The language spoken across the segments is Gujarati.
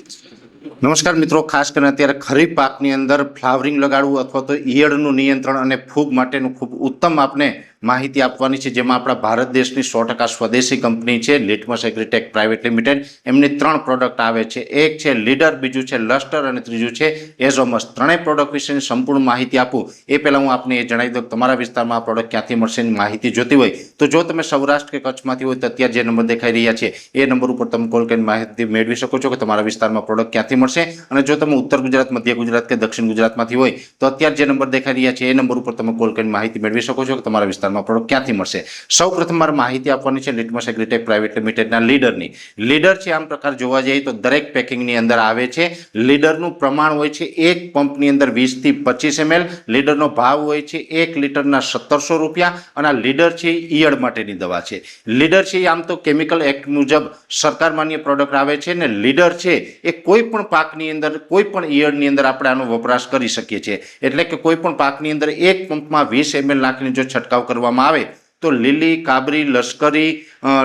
નમસ્કાર મિત્રો, ખાસ કરીને અત્યારે ખરીફ પાકની અંદર ફ્લાવરિંગ લગાડવું અથવા તો ઈયળનું નિયંત્રણ અને ફૂગ માટેનું ખૂબ ઉત્તમ આપને માહિતી આપવાની છે, જેમાં આપણા ભારત દેશની 100% સ્વદેશી કંપની છે લિટમસ એગ્રીટેક પ્રાઇવેટ લિમિટેડ. એમની 3 પ્રોડક્ટ આવે છે. એક છે લીડર, બીજું છે લસ્ટર અને ત્રીજું છે એઝોમસ. ત્રણેય પ્રોડક્ટ વિશેની સંપૂર્ણ માહિતી આપું એ પહેલાં હું આપને એ જણાવી દઉં કે તમારા વિસ્તારમાં આ પ્રોડક્ટ ક્યાંથી મળશે એની માહિતી જોતી હોય તો જો તમે સૌરાષ્ટ્ર કે કચ્છમાંથી હોય તો અત્યારે જે નંબર દેખાઈ રહ્યા છે એ નંબર ઉપર તમે કોલ કરીને માહિતી મેળવી શકો છો કે તમારા વિસ્તારમાં પ્રોડક્ટ ક્યાંથી મળશે. અને જો તમે ઉત્તર ગુજરાત, મધ્ય ગુજરાત કે દક્ષિણ ગુજરાતમાંથી હોય તો અત્યારે જે નંબર દેખાઈ રહ્યા છે એ નંબર ઉપર તમે કોલ કરીને માહિતી મેળવી શકો છો કે તમારા વિસ્તારમાં પ્રોડક્ટ ક્યાંથી મળશે. સૌ પ્રથમ મારે માહિતી આપવાની છે લિટમસ એગ્રીટેક પ્રાઇવેટ લિમિટેડના લીડરની. લીડર છે આમ પ્રકાર જોવા જઈએ તો દરેક પેકિંગની અંદર આવે છે. લીડરનું પ્રમાણ હોય છે એક પંપની અંદર 20 થી 25 ml. લીડરનો ભાવ હોય છે 1 લીટરના 1700 રૂપિયા. અને આ લીડર છે ઈયળ માટેની દવા છે. લીડર છે આમ તો કેમિકલ એક્ટ મુજબ સરકાર માન્ય પ્રોડક્ટ આવે છે ને લીડર છે એ કોઈ પણ પાકની અંદર કોઈ પણ ઈયળની અંદર આપણે આનો વપરાશ કરી શકીએ છીએ. એટલે કે કોઈ પણ પાકની અંદર એક પંપમાં 20 ml નાખીને જો છંટકાવ કરવામાં આવે તો લીલી, કાબરી, લશ્કરી,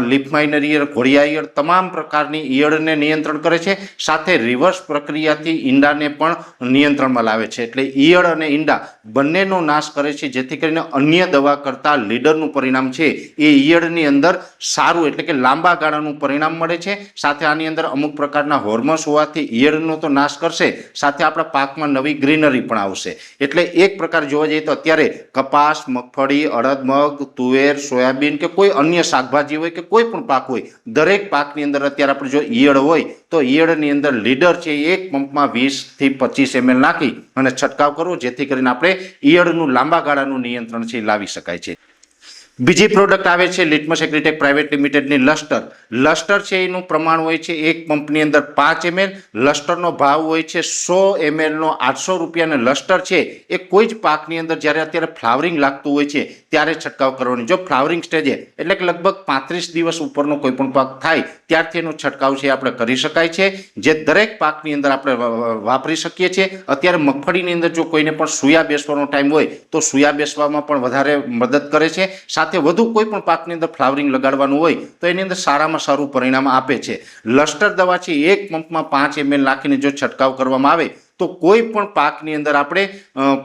લીફ માઇનર ઈયળ, ઘોડિયા ઈયળ તમામ પ્રકારની ઈયળને નિયંત્રણ કરે છે. સાથે રિવર્સ પ્રક્રિયાથી ઈંડાને પણ નિયંત્રણમાં લાવે છે. એટલે ઈયળ અને ઈંડા બંનેનો નાશ કરે છે, જેથી કરીને અન્ય દવા કરતાં લીડરનું પરિણામ છે એ ઈયળની અંદર સારું એટલે કે લાંબા ગાળાનું પરિણામ મળે છે. સાથે આની અંદર અમુક પ્રકારના હોર્મોન્સ હોવાથી ઈયળનો તો નાશ કરશે, સાથે આપણા પાકમાં નવી ગ્રીનરી પણ આવશે. એટલે એક પ્રકાર જોવા જઈએ તો અત્યારે કપાસ, મગફળી, અડદ, મગ, તુવેર, સોયાબીન કે કોઈ અન્ય શાકભાજી હોય કે કોઈ પણ પાક હોય, દરેક પાકની અંદર અત્યારે આપણે જો ઈયળ હોય તો ઈયળની અંદર લીડર છે એક પંપમાં 20 થી 25 ml નાખી અને છંટકાવ કરવો, જેથી કરીને આપણે ઈયળનું લાંબા ગાળાનું નિયંત્રણ છે લાવી શકાય છે. બીજી પ્રોડક્ટ આવે છે લિટમસ એગ્રીટેક પ્રાઇવેટ લિમિટેડની લસ્ટર. લસ્ટર છે એનું પ્રમાણ હોય છે એક પંપની અંદર 5 ml. લસ્ટરનો ભાવ હોય છે 100 ml નો 800 રૂપિયા. અને લસ્ટર છે એ કોઈ જ પાકની અંદર જ્યારે અત્યારે ફ્લાવરિંગ લાગતું હોય છે ત્યારે છંટકાવ કરવાનો. જો ફ્લાવરિંગ સ્ટેજે એટલે કે લગભગ 35 દિવસ ઉપરનો કોઈ પણ પાક થાય ત્યારથી એનો છંટકાવ છે આપણે કરી શકાય છે, જે દરેક પાકની અંદર આપણે વાપરી શકીએ છીએ. અત્યારે મગફળીની અંદર જો કોઈને પણ સૂયા બેસવાનો ટાઈમ હોય તો સૂયા બેસવામાં પણ વધારે મદદ કરે છે. સાથે વધુ કોઈ પણ પાકની અંદર ફ્લાવરિંગ લગાડવાનું હોય તો એની અંદર સારામાં સારું પરિણામ આપે છે. લસ્ટર દવા છે એક પંપમાં 5 ml નાખીને જો છંટકાવ કરવામાં આવે તો કોઈ પણ પાકની અંદર આપણે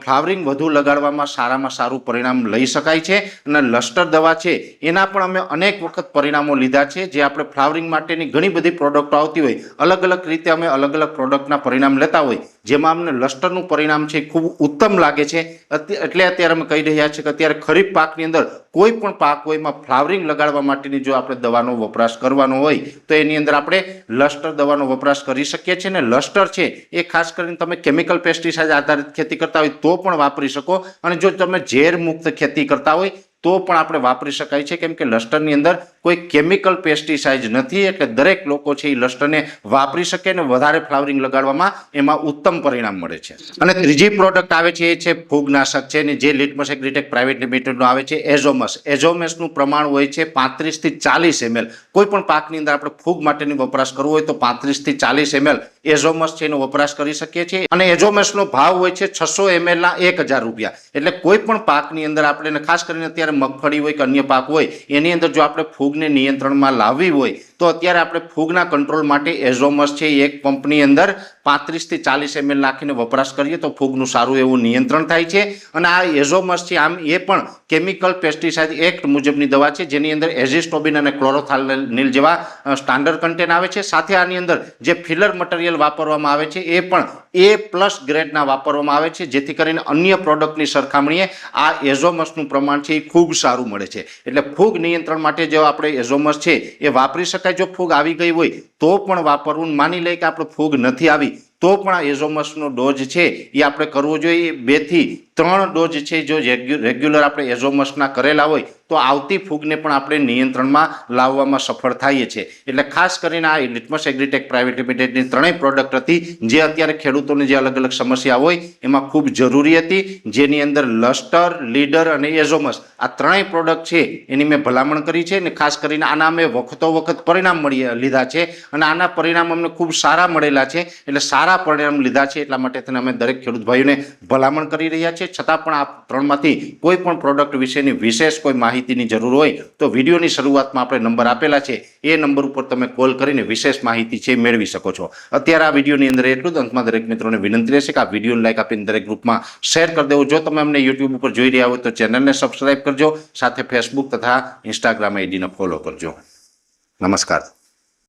ફ્લાવરિંગ વધુ લગાડવામાં સારામાં સારું પરિણામ લઈ શકાય છે. અને લસ્ટર દવા છે એના પણ અમે અનેક વખત પરિણામો લીધા છે. જે આપણે ફ્લાવરિંગ માટેની ઘણી બધી પ્રોડક્ટો આવતી હોય, અલગ અલગ રીતે અમે અલગ અલગ પ્રોડક્ટના પરિણામ લેતા હોય, જેમાં અમને લસ્ટરનું પરિણામ છે ખૂબ ઉત્તમ લાગે છે. એટલે અત્યારે અમે કહી રહ્યા છીએ કે અત્યારે ખરીફ પાકની અંદર કોઈ પણ પાક હોય એમાં ફ્લાવરિંગ લગાડવા માટેની જો આપણે દવાનો વપરાશ કરવાનો હોય તો એની અંદર આપણે લસ્ટર દવાનો વપરાશ કરી શકીએ છીએ. ને લસ્ટર છે એ ખાસ કરીને તમે કેમિકલ પેસ્ટિસાઇડ આધારિત ખેતી કરતા હોય તો પણ વાપરી શકો, અને જો તમે ઝેર મુક્ત ખેતી કરતા હોય તો પણ આપણે વાપરી શકાય છે, કેમ કે લસ્ટરની અંદર કોઈ કેમિકલ પેસ્ટિસાઇડ નથી. એટલે દરેક લોકો છે એ લસ્ટરને વાપરી શકે ને વધારે ફ્લાવરિંગ લગાડવામાં એમાં ઉત્તમ પરિણામ મળે છે. અને ત્રીજી પ્રોડક્ટ આવે છે એ છે ફૂગનાશક છે ને જે લિટમસ એગ્રીટેક પ્રાઇવેટ લિમિટેડનો આવે છે એઝોમસ. એઝોમસનું પ્રમાણ હોય છે 35 થી 40 ml. કોઈ પણ પાકની અંદર આપણે ફૂગ માટેની વપરાશ કરવો હોય તો 35 થી 40 ml એઝોમસ છે એનો વપરાશ કરી શકીએ છીએ. અને એઝોમસનો ભાવ હોય છે 600 ml ના 1000 રૂપિયા. એટલે કોઈ પણ પાકની અંદર આપણે ખાસ કરીને અત્યારે મગફળી હોય કે અન્ય પાક હોય એની અંદર જો આપણે ફૂગને નિયંત્રણમાં લાવવી હોય તો અત્યારે આપણે ફૂગના કંટ્રોલ માટે એઝોમસ છે એક પંપની અંદર 35 થી 40 ml નાખીને વપરાશ કરીએ તો ફૂગનું સારું એવું નિયંત્રણ થાય છે. અને આ એઝોમસ છે આમ એ પણ કેમિકલ પેસ્ટિસાઇડ એક્ટ મુજબની દવા છે, જેની અંદર એઝિસ્ટોબિન અને ક્લોરોથાલ્નિલ જેવા સ્ટાન્ડર્ડ કન્ટેન્ટ આવે છે. સાથે આની અંદર જે ફિલર મટીરિયલ વાપરવામાં આવે છે એ પણ A+ ગ્રેડના વાપરવામાં આવે છે, જેથી કરીને અન્ય પ્રોડક્ટની સરખામણીએ આ એઝોમસનું પ્રમાણ છે એ ખૂબ સારું મળે છે. એટલે ફૂગ નિયંત્રણ માટે જો આપણે એઝોમસ છે એ વાપરી શકાય. જો ફૂગ આવી ગઈ હોય તો પણ વાપરવું. માની લઈએ કે આપણે ફૂગ નથી આવી તો પણ આ એઝોમસનો ડોઝ છે એ આપણે કરવો જોઈએ. 2 થી 3 ડોઝ છે જો રેગ્યુલર આપણે એઝોમસના કરેલા હોય તો આવતી ફૂગને પણ આપણે નિયંત્રણમાં લાવવામાં સફળ થઈએ છીએ. એટલે ખાસ કરીને આ લિટમસ એગ્રીટેક પ્રાઇવેટ લિમિટેડની 3 પ્રોડક્ટ હતી જે અત્યારે ખેડૂતોને જે અલગ અલગ સમસ્યા હોય એમાં ખૂબ જરૂરી હતી, જેની અંદર લસ્ટર, લીડર અને એઝોમસ આ 3 પ્રોડક્ટ છે એની મેં ભલામણ કરી છે. અને ખાસ કરીને આના અમે વખતો વખત પરિણામ લીધા છે અને આના પરિણામ અમને ખૂબ સારા મળેલા છે. એટલે સારા સારા પરિણામ લીધા છે, એટલા માટે તેને અમે દરેક ખેડૂત ભાઈઓને ભલામણ કરી રહ્યા છીએ. છતાં પણ આ ત્રણમાંથી કોઈ પણ પ્રોડક્ટ વિશેની વિશેષ કોઈ માહિતીની જરૂર હોય તો વિડીયોની શરૂઆતમાં આપણે નંબર આપેલા છે, એ નંબર ઉપર તમે કોલ કરીને વિશેષ માહિતી છે મેળવી શકો છો. અત્યારે આ વિડીયોની અંદર એટલું જ. અંતમાં દરેક મિત્રોને વિનંતી રહેશે કે આ વિડીયોને લાઈક આપીને દરેક ગ્રુપમાં શેર કરી દેવો. જો તમે અમને યુટ્યુબ ઉપર જોઈ રહ્યા હોય તો ચેનલને સબસ્ક્રાઇબ કરજો, સાથે ફેસબુક તથા ઇન્સ્ટાગ્રામ આઈડીને ફોલો કરજો. નમસ્કાર.